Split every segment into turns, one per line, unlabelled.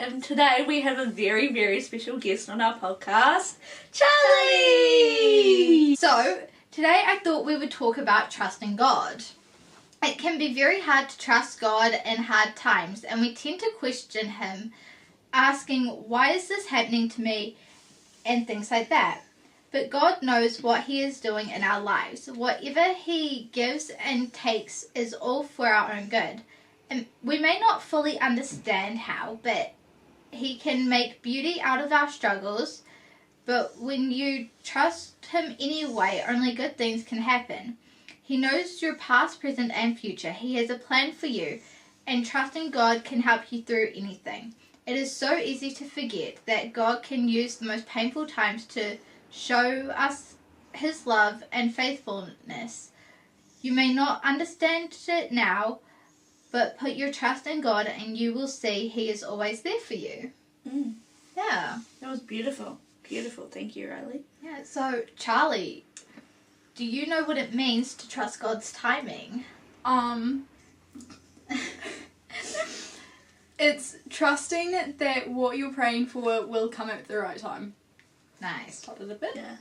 and today we have a very, very special guest on our podcast, Charli!
So, today I thought we would talk about trusting God. It can be very hard to trust God in hard times, and we tend to question Him, asking, why is this happening to me, and things like that. But God knows what He is doing in our lives. Whatever He gives and takes is all for our own good. And we may not fully understand how, but He can make beauty out of our struggles. But when you trust Him anyway, only good things can happen. He knows your past, present, and future. He has a plan for you, and trusting God can help you through anything. It is so easy to forget that God can use the most painful times to show us His love and faithfulness. You may not understand it now, but put your trust in God and you will see He is always there for you. Yeah.
That was beautiful. Beautiful. Thank you, Riley.
Yeah, so Charli, do you know what it means to trust God's timing?
It's trusting that what you're praying for will come at the right time.
Nice.
Top of the bit.
Yeah,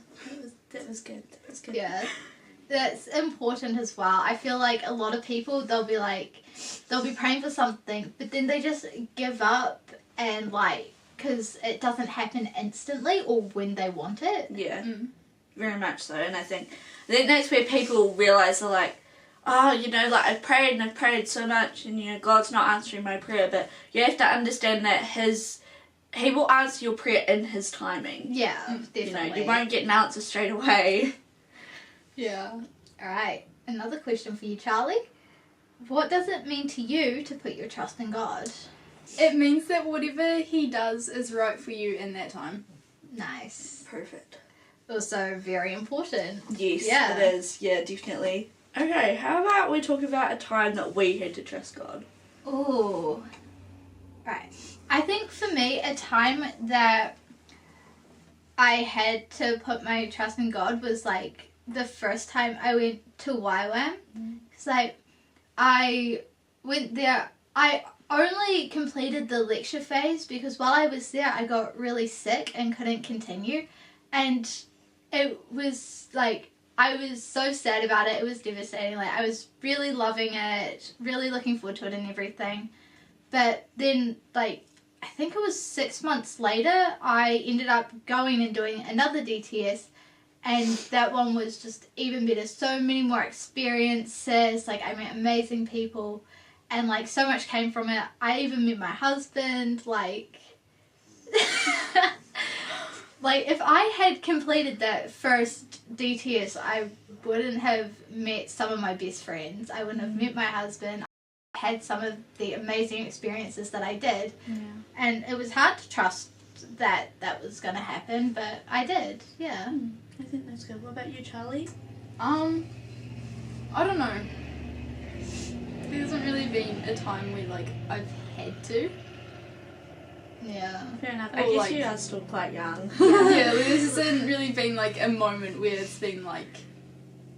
that was good. That was good.
Yeah. That's important as well. I feel like a lot of people, they'll be praying for something, but then they just give up and because it doesn't happen instantly or when they want it.
Yeah, very much so. And I think that's where people realise they're like, oh, I've prayed and I've prayed so much and, God's not answering my prayer. But you have to understand that He will answer your prayer in His timing.
Yeah, definitely.
You won't get an answer straight away.
Yeah.
Alright, another question for you, Charli. What does it mean to you to put your trust in God?
It means that whatever He does is right for you in that time.
Nice.
Perfect.
Also very important.
Yes,
Yeah.
it is. Yeah, definitely. Okay, how about we talk about a time that we had to trust God?
Ooh. Right. I think for me, a time that I had to put my trust in God was the first time I went to YWAM. Because I went there, I only completed the lecture phase because while I was there I got really sick and couldn't continue. And it was I was so sad about it. It was devastating. I was really loving it, really looking forward to it and everything. But then, I think it was 6 months later, I ended up going and doing another DTS, and that one was just even better. So many more experiences. I met amazing people, and so much came from it. I even met my husband. If I had completed that first DTS, I wouldn't have met some of my best friends. I wouldn't have met my husband. I had some of the amazing experiences that I did.
Yeah.
And it was hard to trust that was going to happen, but I did. Yeah.
I think that's good. What about you, Charli?
I don't know. There hasn't really been a time where I've had to.
Yeah.
Fair enough.
Well,
I guess you are still quite young.
Yeah, there hasn't really been a moment where it's been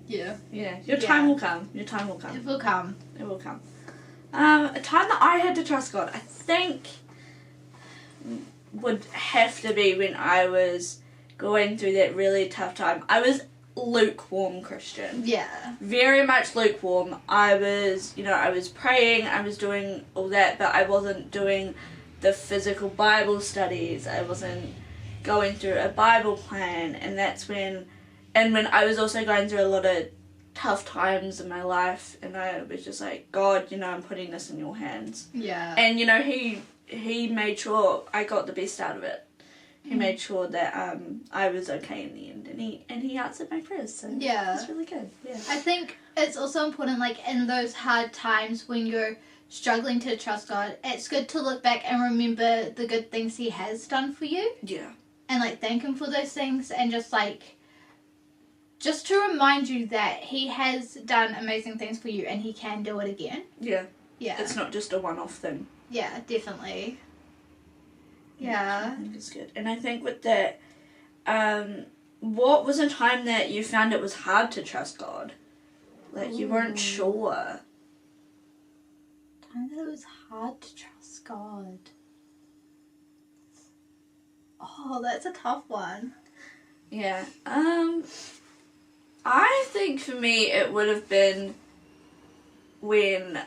yeah.
Yeah. Your time will come. Your time will come.
It will come.
It will come. A time that I had to trust God, I think would have to be when I was going through that really tough time. I was lukewarm Christian.
Yeah.
Very much lukewarm. I was praying, I was doing all that, but I wasn't doing the physical Bible studies. I wasn't going through a Bible plan, and when I was also going through a lot of tough times in my life, and I was just like, God, I'm putting this in your hands.
Yeah.
And he made sure I got the best out of it. He made sure that I was okay in the end, and he answered my prayers. So
yeah,
it's really good. Yeah.
I think it's also important, in those hard times when you're struggling to trust God, it's good to look back and remember the good things He has done for you.
Yeah.
And thank Him for those things, and just to remind you that He has done amazing things for you and He can do it again.
Yeah.
Yeah.
It's not just a one-off thing.
Yeah, definitely. Yeah.
I think it's good. And I think with that, what was a time that you found it was hard to trust God? You weren't sure.
Time that it was hard to trust God. Oh, that's a tough one.
Yeah. I think for me it would have been when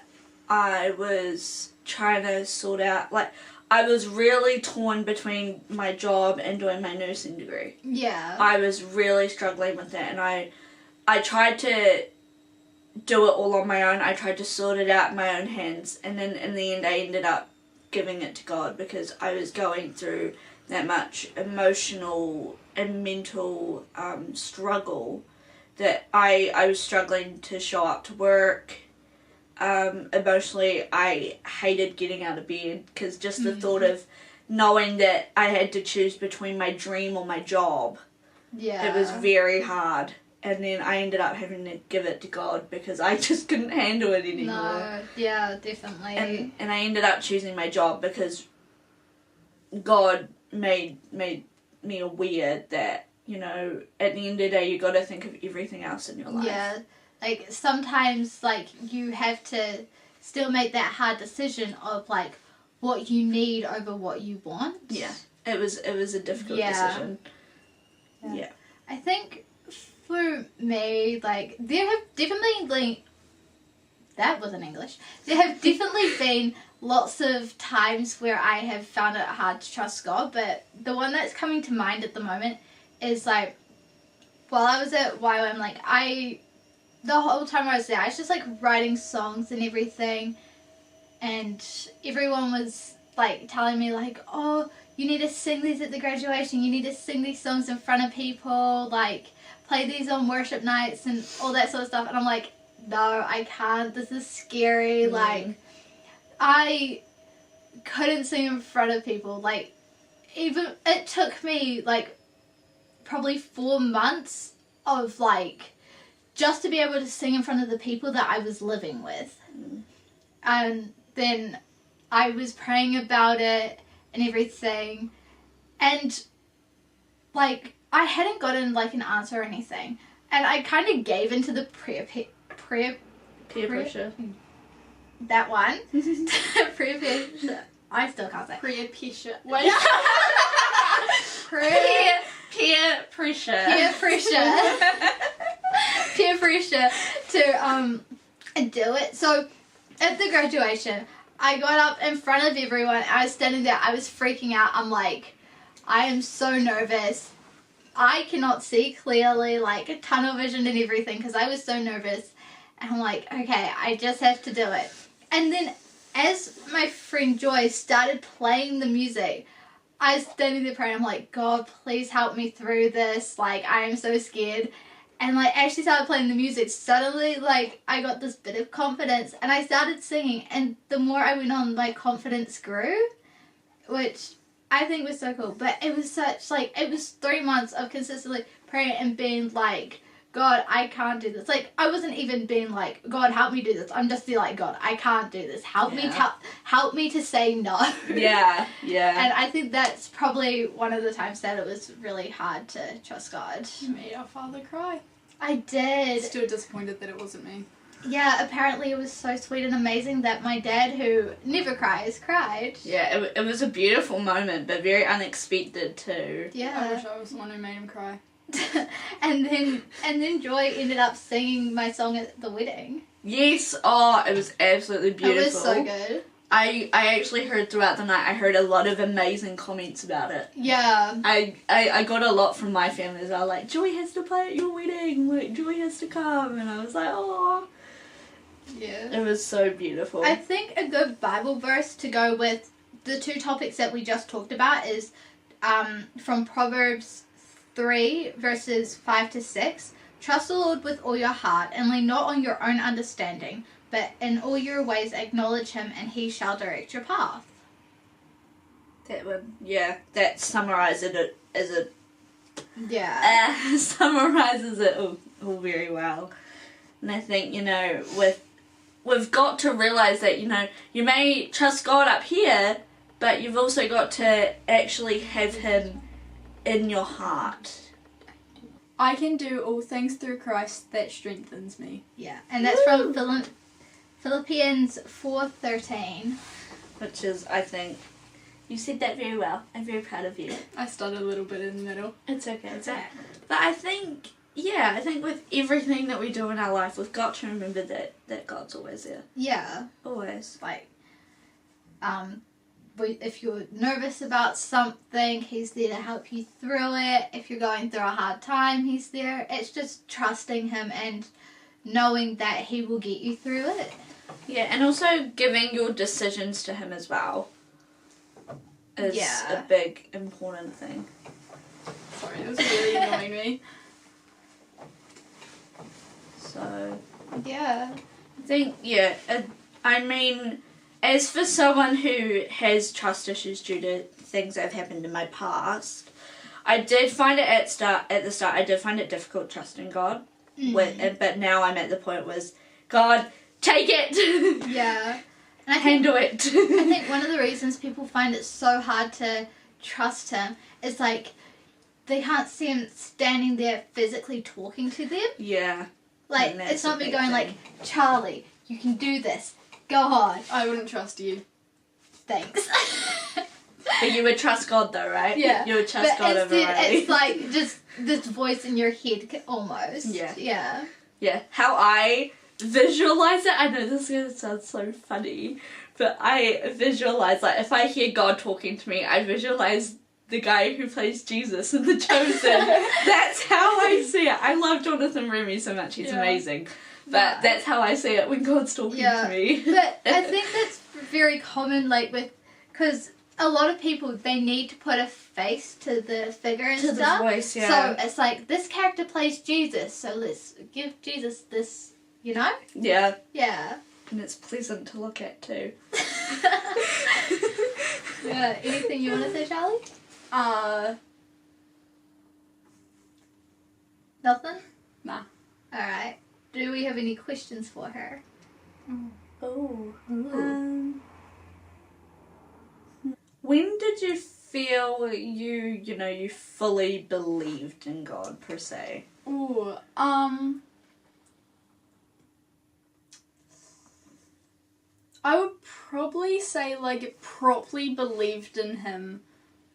I was trying to sort out, like, I was really torn between my job and doing my nursing degree.
Yeah.
I was really struggling with that, and I tried to do it all on my own. I tried to sort it out in my own hands, and then in the end I ended up giving it to God because I was going through that much emotional and mental struggle that I was struggling to show up to work. Emotionally, I hated getting out of bed because just the thought of knowing that I had to choose between my dream or my job,
Yeah.
it was very hard. And then I ended up having to give it to God because I just couldn't handle it anymore.
No, yeah, definitely.
And I ended up choosing my job because God made me aware that, you know, at the end of the day, you got to think of everything else in your life.
Yeah, like sometimes, like, you have to still make that hard decision of, like, what you need over what you want.
Yeah, it was a difficult decision. Yeah.
I think for me, like, there have definitely, that wasn't English. There have definitely been lots of times where I have found it hard to trust God, but the one that's coming to mind at the moment is, like, while I was at YWAM, like, the whole time I was there, I was just, like, writing songs and everything, and everyone was, like, telling me, like, oh, you need to sing these at the graduation, you need to sing these songs in front of people, like, play these on worship nights and all that sort of stuff, and I'm like, no, I can't, this is scary, like, I couldn't sing in front of people, like, even, it took me, like, probably 4 months of, like, just to be able to sing in front of the people that I was living with. And then I was praying about it and everything, and, like, I hadn't gotten, like, an answer or anything, and I kind of gave into the peer
pressure.
That one. Peer pressure. I still can't say.
Peer pressure.
Wait.
Peer pressure.
Peer pressure. Peer pressure to do it. So at the graduation, I got up in front of everyone. I was standing there. I was freaking out. I'm like, I am so nervous. I cannot see clearly, like, tunnel vision and everything, because I was so nervous. And I'm like, okay, I just have to do it. And then as my friend Joy started playing the music, I was standing there praying. I'm like, God, please help me through this. Like, I am so scared. And, like, as she started playing the music, suddenly, like, I got this bit of confidence. And I started singing. And the more I went on, my confidence grew, which I think was so cool. But it was such, like, it was 3 months of consistently praying and being like, God, I can't do this. Like, I wasn't even being like, God, help me do this. I'm just like, God, I can't do this. Help me to say no.
Yeah.
And I think that's probably one of the times that it was really hard to trust God.
You made our father cry.
I did.
Still disappointed that it wasn't me.
Yeah, apparently it was so sweet and amazing that my dad, who never cries, cried.
Yeah, it was a beautiful moment, but very unexpected too.
Yeah.
I wish I was the one who made him cry.
and then Joy ended up singing my song at the wedding.
Yes, oh, it was absolutely beautiful.
It was so good.
I actually heard throughout the night, I heard a lot of amazing comments about it.
Yeah.
I got a lot from my family as well, like, Joy has to play at your wedding, like, Joy has to come, and I was like, oh.
Yeah.
It was so beautiful.
I think a good Bible verse to go with the two topics that we just talked about is from Proverbs 3 verses 5 to 6. Trust the Lord with all your heart and lean not on your own understanding, but in all your ways acknowledge him and he shall direct your path.
That one, yeah, that summarizes it as a summarizes it all very well. And I think, you know, we've got to realize that, you know, you may trust God up here, but you've also got to actually have him in your heart.
I can do all things through Christ that strengthens me.
Yeah, and that's from Philippians 4:13.
Which is, I think, You said that very well. I'm very proud of you.
I stuttered a little bit in the middle.
It's okay. But I think, I think with everything that we do in our life, we've got to remember that God's always there.
Yeah.
Always.
Like, if you're nervous about something, He's there to help you through it. If you're going through a hard time, He's there. It's just trusting Him and knowing that He will get you through it.
Yeah, and also giving your decisions to Him as well is a big, important thing.
Sorry, that was really annoying me.
So,
Yeah.
I think, I mean, as for someone who has trust issues due to things that have happened in my past, I did find it at the start, I did find it difficult trusting God. But now I'm at the point where, God, take it!
Yeah. And
Handle it.
I think one of the reasons people find it so hard to trust Him is like they can't see Him standing there physically talking to them.
Yeah.
Like, it's not me going like, Charlie, you can do this. Go on.
I wouldn't trust you.
Thanks.
But you would trust God though, right?
Yeah.
You would trust
but
God over Riley.
It's like just this voice in your head, almost.
Yeah.
Yeah.
Yeah. How I visualize it, I know this is going to sound so funny, but I visualize, like, if I hear God talking to me, I visualize the guy who plays Jesus in The Chosen. That's how I see it. I love Jonathan Remy so much, he's amazing. But that's how I see it when God's talking to me.
But I think that's very common, like, because a lot of people, they need to put a face to the figure and
To
stuff.
the voice, yeah.
So it's like, this character plays Jesus, so let's give Jesus this, you know?
Yeah.
Yeah.
And it's pleasant to look at too.
Yeah. Anything you want to say, Charlie? Nothing?
Nah.
Alright. Do we have any questions for her?
Oh. When did you feel you fully believed in God, per se?
Ooh, I would probably say, like, properly believed in Him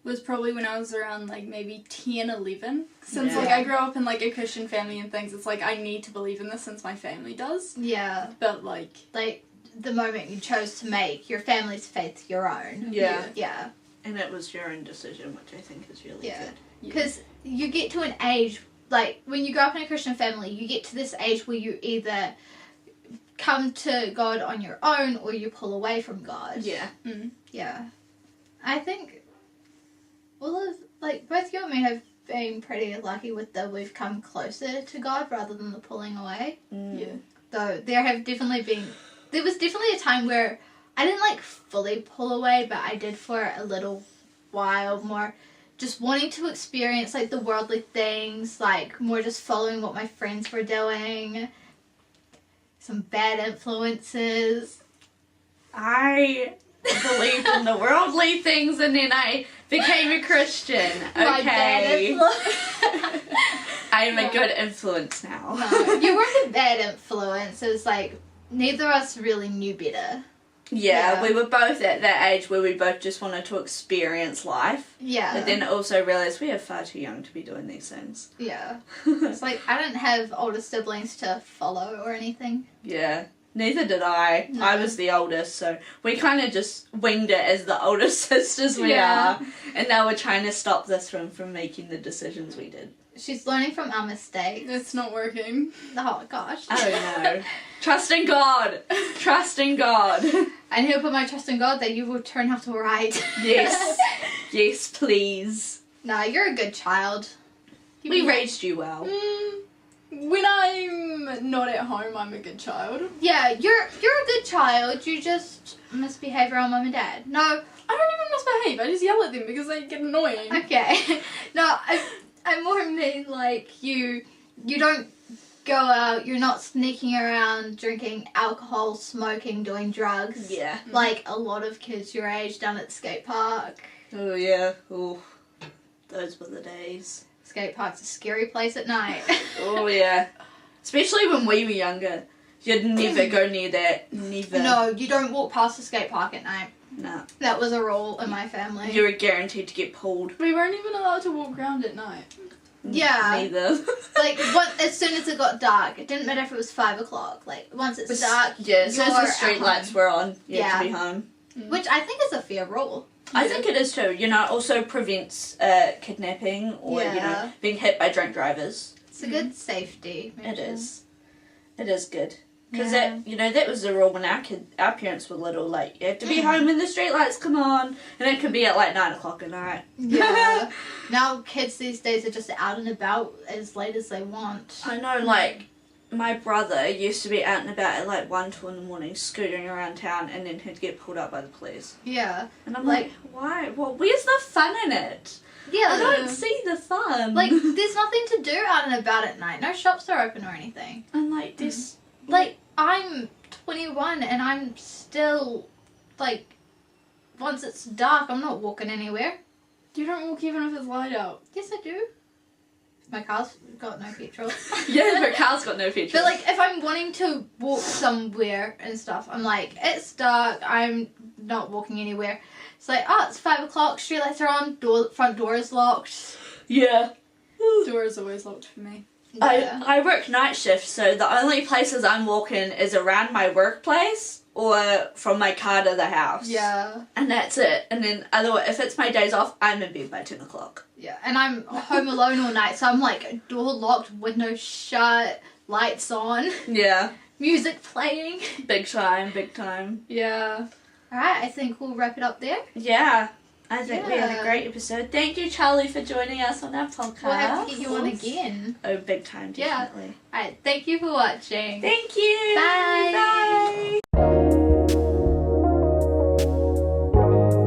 was probably when I was around, like, maybe 10, 11. Since, like, I grew up in, like, a Christian family and things, it's like, I need to believe in this since my family does.
Yeah.
But, like,
the moment you chose to make your family's faith your own.
Yeah.
Yeah.
And it was your own decision, which I think is really good.
Because you get to an age, like, when you grow up in a Christian family, you get to this age where you either come to God on your own or you pull away from God.
Yeah.
mm.
Yeah. I think both you and me have been pretty lucky with we've come closer to God rather than the pulling away.
Yeah.
Though there was definitely a time where I didn't, like, fully pull away, but I did for a little while, more just wanting to experience, like, the worldly things, like, more just following what my friends were doing, some bad influences.
I believed in the worldly things and then I became a Christian.
My bad
Okay.
influence.
I am a good influence now.
No, you weren't a bad influence. It was like, neither of us really knew better.
Yeah, we were both at that age where we both just wanted to experience life.
Yeah.
But then also realised we are far too young to be doing these things.
Yeah. It's like, I didn't have older siblings to follow or anything.
Yeah. Neither did I.
No.
I was the oldest, so we kind of just winged it as the older sisters we are. And now we're trying to stop this one from making the decisions we did.
She's learning from our mistakes.
It's not working.
Oh, gosh.
Oh, no. Trust in God. Trust in God.
And he'll put my trust in God that you will turn out all right.
Yes. Yes, please.
Nah, you're a good child.
We raised you well.
When I'm not at home, I'm a good child.
Yeah, you're a good child. You just misbehave around mum and dad. No.
I don't even misbehave. I just yell at them because they get annoying.
Okay. No, I more mean, like, you don't go out, you're not sneaking around drinking alcohol, smoking, doing drugs.
Yeah.
Like a lot of kids your age down at the skate park.
Oh, yeah. Oh, those were the days.
Skate park's a scary place at night.
Oh, yeah. Especially when we were younger. You'd never go near that. Never.
No, you don't walk past the skate park at night.
No.
That was a rule in my family.
You were guaranteed to get pulled.
We weren't even allowed to walk around at night.
Yeah.
Neither.
Like, as soon as it got dark, it didn't matter if it was 5 o'clock. Like, once it's dark,
Yeah, as soon
you're
as the street
at
lights
home.
were on, you had to
Yeah.
be home.
Which I think is a fair rule.
I think it is too. You know, it also prevents kidnapping or, you know,
Yeah.
being hit by drunk drivers.
It's a good safety
It
measure.
is. It is good. Because
Yeah.
that, you know, that was the rule when our parents were little. Like, you had to be home when the street lights come on. And it could be at like 9 o'clock at night.
Yeah. Now kids these days are just out and about as late as they want.
I know, like, my brother used to be out and about at like 1, 2 in the morning, scooting around town, and then he'd get pulled up by the police.
Yeah.
And I'm like, why? Well, where's the fun in it?
Yeah.
I don't see the fun.
Like, there's nothing to do out and about at night. No shops are open or anything.
and like this,
Like, I'm 21 and I'm still, like, once it's dark, I'm not walking anywhere.
You don't walk even if it's light out.
Yes, I do. My car's got no petrol.
yeah, her car's got no features.
But, like, if I'm wanting to walk somewhere and stuff, I'm like, it's dark, I'm not walking anywhere. It's like, oh, it's 5 o'clock, streetlights are on, front door is locked.
yeah.
Door is always locked for me.
Yeah.
I work night shift, so the only places I'm walking is around my workplace or from my car to the house.
Yeah.
And that's it. And then otherwise, if it's my days off, I'm in bed by 10 o'clock.
Yeah, and I'm home alone all night, so I'm like, door locked, window shut, lights on,
Yeah.
music playing.
Big time, big time.
Yeah.
Alright, I think we'll wrap it up there.
Yeah. I think we had a
Yeah.
great episode. Thank you, Charlie, for joining us on our podcast.
We'll have to get you on again.
Oh, big time,
Yeah.
definitely.
Alright, thank you for watching.
Thank you.
Bye.
Bye.